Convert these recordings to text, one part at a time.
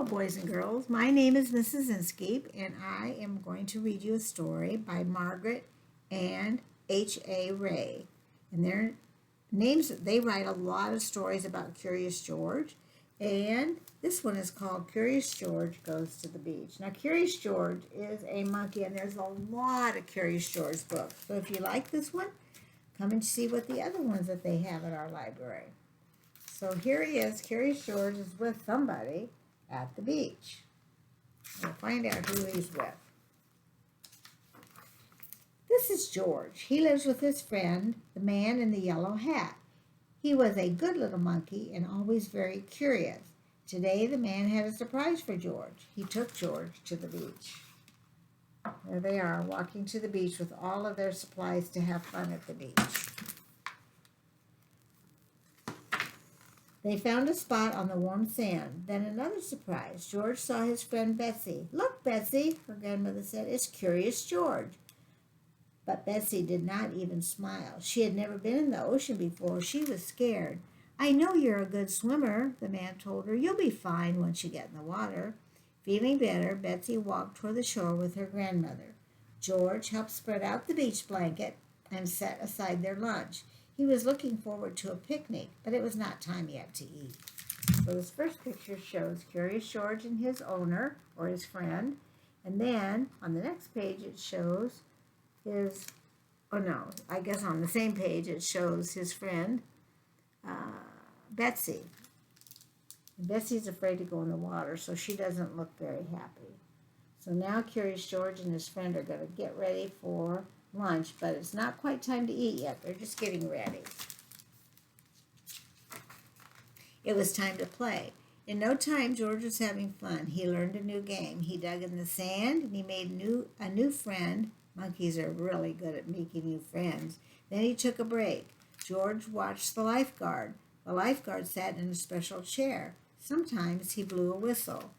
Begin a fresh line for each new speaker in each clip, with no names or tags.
Hello, boys and girls. My name is Mrs. Inskeep, and I am going to read you a story by Margaret and H.A. Ray. And their names, they write a lot of stories about Curious George. And this one is called Curious George Goes to the Beach. Now, Curious George is a monkey, and there's a lot of Curious George books. So if you like this one, come and see what the other ones that they have at our library. So here he is. Curious George is with somebody at the beach. We'll find out who he's with. This is George. He lives with his friend, the man in the yellow hat. He was a good little monkey and always very curious. Today the man had a surprise for George. He took George to the beach. There they are, walking to the beach with all of their supplies to have fun at the beach. They found a spot on the warm sand. Then another surprise. George saw his friend Betsy. "Look, Betsy," her grandmother said, "it's Curious George." But Betsy did not even smile. She had never been in the ocean before. She was scared. "I know you're a good swimmer," the man told her. "You'll be fine once you get in the water." Feeling better, Betsy walked toward the shore with her grandmother. George helped spread out the beach blanket and set aside their lunch. He was looking forward to a picnic, but it was not time yet to eat. So this first picture shows Curious George and his owner, or his friend. And then on the next page it shows his, I guess on the same page it shows his friend, Betsy. And Betsy's afraid to go in the water, so she doesn't look very happy. So now Curious George and his friend are going to get ready for lunch, but it's not quite time to eat yet. They're just getting ready. It was time to play. In no time, George was having fun. He learned a new game. He dug in the sand, and he made a new friend. Monkeys are really good at making new friends. Then he took a break. George watched the lifeguard. The lifeguard sat in a special chair. Sometimes he blew a whistle.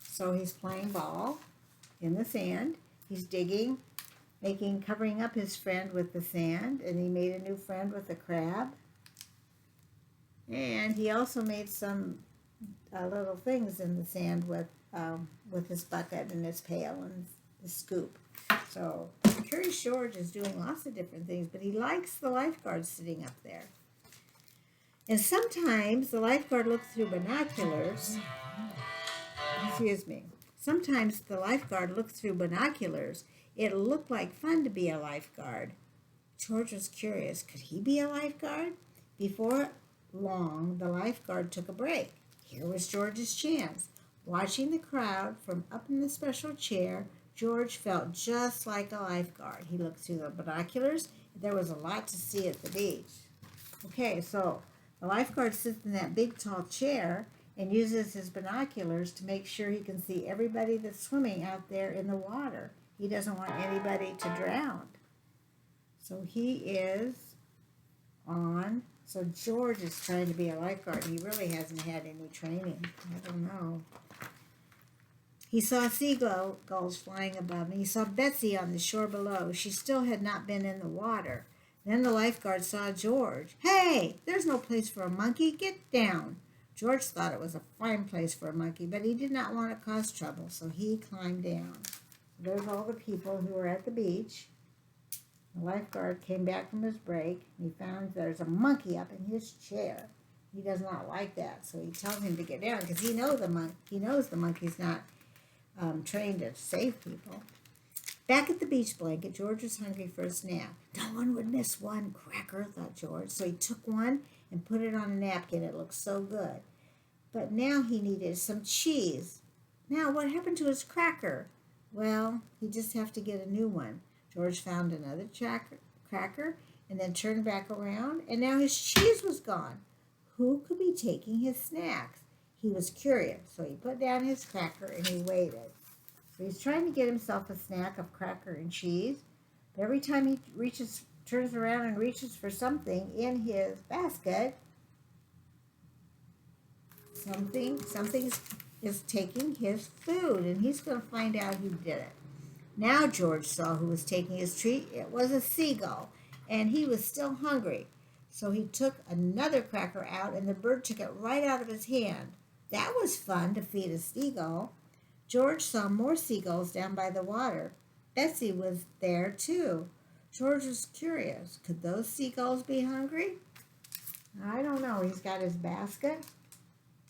So he's playing ball in the sand. He's digging, covering up his friend with the sand, and he made a new friend with a crab. And he also made some little things in the sand with his bucket and his pail and his scoop. So Curious George is doing lots of different things, but he likes the lifeguard sitting up there. And sometimes the lifeguard looks through binoculars. Sometimes the lifeguard looked through binoculars. It looked like fun to be a lifeguard. George was curious. Could he be a lifeguard? Before long, the lifeguard took a break. Here was George's chance. Watching the crowd from up in the special chair, George felt just like a lifeguard. He looked through the binoculars. There was a lot to see at the beach. Okay, so the lifeguard sits in that big tall chair and uses his binoculars to make sure he can see everybody that's swimming out there in the water. He doesn't want anybody to drown. So he is on. So George is trying to be a lifeguard. He really hasn't had any training. I don't know. He saw seagulls flying above, and he saw Betsy on the shore below. She still had not been in the water. Then the lifeguard saw George. "Hey, there's no place for a monkey. Get down." George thought it was a fine place for a monkey, but he did not want to cause trouble, so he climbed down. There's all the people who were at the beach. The lifeguard came back from his break, and he found there's a monkey up in his chair. He does not like that, so he tells him to get down because he knows the monkey's not trained to save people. Back at the beach blanket, George was hungry for a snack. No one would miss one cracker, thought George. So he took one and put it on a napkin. It looked so good. But now he needed some cheese. Now, what happened to his cracker? Well, he just have to get a new one. George found another cracker and then turned back around, and now his cheese was gone. Who could be taking his snacks? He was curious, so he put down his cracker and he waited. So he's trying to get himself a snack of cracker and cheese. But every time he turns around and reaches for something in his basket, something is taking his food, and he's going to find out who did it. Now George saw who was taking his treat. It was a seagull, and he was still hungry. So he took another cracker out, and the bird took it right out of his hand. That was fun to feed a seagull. George saw more seagulls down by the water. Betsy was there too. George was curious. Could those seagulls be hungry? I don't know. He's got his basket.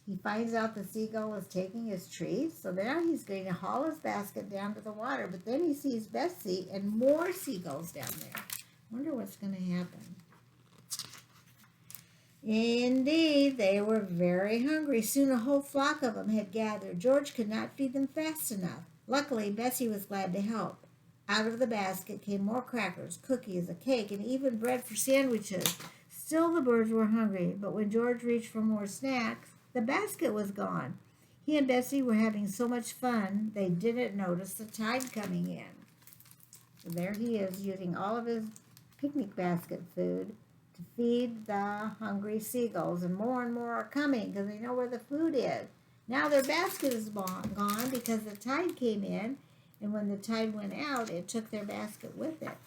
He finds out the seagull is taking his treats, so now he's going to haul his basket down to the water. But then he sees Betsy and more seagulls down there. Wonder what's going to happen. Indeed, they were very hungry. Soon a whole flock of them had gathered. George could not feed them fast enough. Luckily, Bessie was glad to help. Out of the basket came more crackers, cookies, a cake, and even bread for sandwiches. Still the birds were hungry, but when George reached for more snacks, the basket was gone. He and Bessie were having so much fun, they didn't notice the tide coming in. So there he is, using all of his picnic basket food to feed the hungry seagulls, and more are coming because they know where the food is. Now their basket is gone because the tide came in, and when the tide went out, it took their basket with it.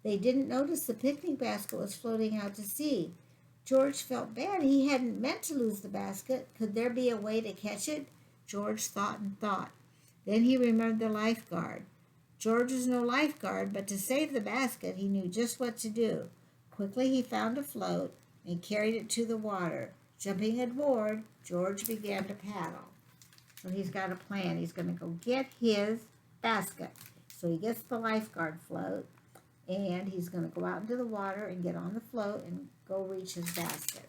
They didn't notice the picnic basket was floating out to sea. George felt bad. He hadn't meant to lose the basket. Could there be a way to catch it? George thought and thought. Then he remembered the lifeguard. George was no lifeguard, but to save the basket, he knew just what to do. Quickly he found a float and carried it to the water. Jumping aboard, George began to paddle. So he's got a plan. He's going to go get his basket. So he gets the lifeguard float, and he's going to go out into the water and get on the float and go reach his basket.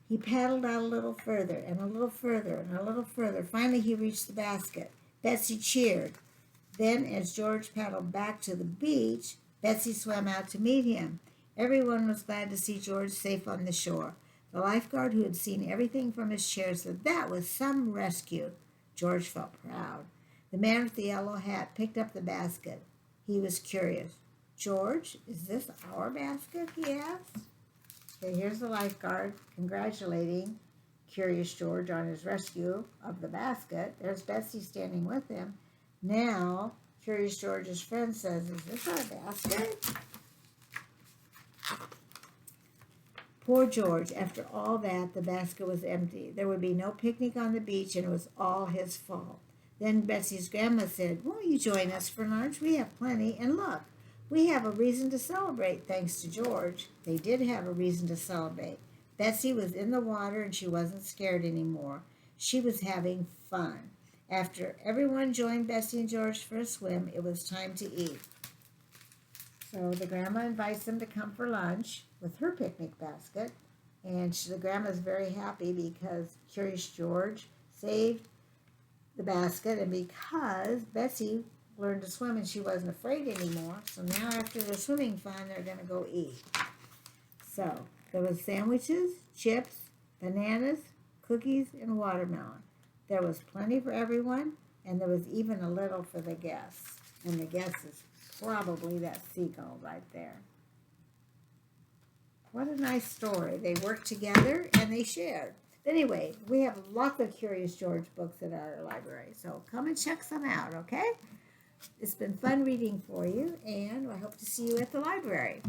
He paddled out a little further and a little further and a little further. Finally, he reached the basket. Betsy cheered. Then, as George paddled back to the beach, Betsy swam out to meet him. Everyone was glad to see George safe on the shore. The lifeguard, who had seen everything from his chair, said that was some rescue. George felt proud. The man with the yellow hat picked up the basket. He was curious. George, is this our basket? He asked. Okay, here's the lifeguard congratulating Curious George on his rescue of the basket. There's Betsy standing with him. Now, Curious George's friend says, is this our basket? Poor George. After all that, the basket was empty. There would be no picnic on the beach, and it was all his fault. Then Betsy's grandma said, won't you join us for lunch? We have plenty, and look, we have a reason to celebrate thanks to George. They did have a reason to celebrate. Betsy was in the water, and she wasn't scared anymore. She was having fun. After everyone joined Betsy and George for a swim, it was time to eat. So the grandma invites them to come for lunch with her picnic basket, and the grandma's very happy because Curious George saved the basket, and because Betsy learned to swim and she wasn't afraid anymore. So now after the swimming fun, they're going to go eat. So there was sandwiches, chips, bananas, cookies, and watermelon. There was plenty for everyone, and there was even a little for the guests. And the guests is probably that seagull right there. What a nice story. They worked together and they shared. Anyway, we have lots of Curious George books at our library, so come and check some out, okay? It's been fun reading for you, and I hope to see you at the library.